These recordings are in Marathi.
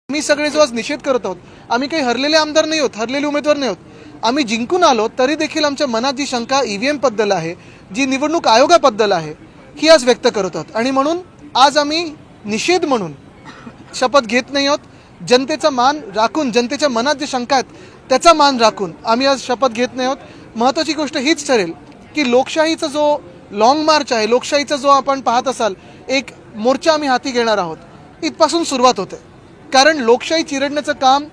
आम्ही सगळे जो आज निषेध करत आहोत, आम्ही काही हरलेले आमदार नाही आहोत, हरलेले उमेदवार नाही आहोत. आम्ही जिंकून आलो तरी देखील आमच्या मनात जी शंका ईव्हीएम बद्दल आहे, जी निवडणूक आयोगाबद्दल आहे, ही आज व्यक्त करत आहोत. आणि म्हणून आज आम्ही निषेध म्हणून शपथ घेत नाही आहोत. जनतेचा मान राखून, जनतेच्या मनात जे शंका आहेत त्याचा मान राखून आम्ही आज शपथ घेत नाही आहोत. महत्त्वाची गोष्ट हीच ठरेल की लोकशाहीचा जो लॉंग मार्च आहे, लोकशाहीचा जो आपण पाहत असाल एक मोर्चा आम्ही हाती घेणार आहोत, इथपासून सुरुवात होते. कारण लोकशाही चिरडण्याचं काम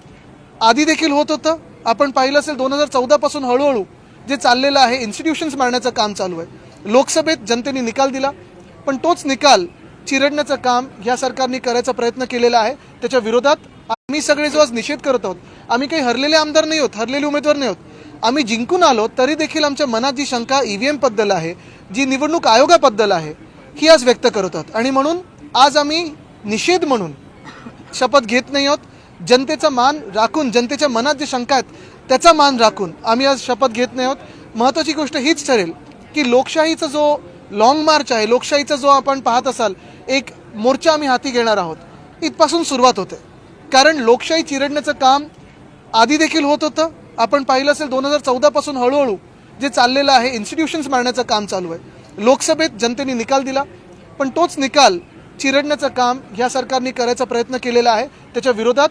आधी देखील होत होतं. आपण पाहिलं असेल 2014 पासून हळूहळू जे चाललेलं आहे, इन्स्टिट्यूशन्स मारण्याचं काम चालू आहे. लोकसभेत जनतेने निकाल दिला, पण तोच निकाल चिरडण्याचं काम ह्या सरकारने करायचा प्रयत्न केलेला आहे. त्याच्या विरोधात आम्ही सगळे जो आज निषेध करत आहोत, आम्ही काही हरलेले आमदार नाही आहोत, हरलेले उमेदवार नाही आहोत. आम्ही जिंकून आलो तरी देखील आमच्या मनात जी शंका ईव्हीएम बद्दल आहे, जी निवडणूक आयोगाबद्दल आहे, ही आज व्यक्त करत आहोत. आणि म्हणून आज आम्ही निषेध म्हणून शपथ घेत नाही आहोत. जनतेचा मान राखून, जनतेच्या मनात जे शंका आहेत त्याचा मान राखून आम्ही आज शपथ घेत नाही आहोत. महत्त्वाची गोष्ट हीच ठरेल की लोकशाहीचा जो लॉंग मार्च आहे, लोकशाहीचा जो आपण पाहत असाल एक मोर्चा आम्ही हाती घेणार आहोत, इथपासून सुरुवात होते. कारण लोकशाही चिरडण्याचं काम आधी देखील होत होतं. आपण पाहिलं असेल 2014 पासून हळूहळू जे चाललेलं आहे, इन्स्टिट्यूशन्स मारण्याचं काम चालू आहे. लोकसभेत जनतेने निकाल दिला, पण तोच निकाल चिरडण्याचं काम ह्या सरकारने करायचा प्रयत्न केलेला आहे. त्याच्या विरोधात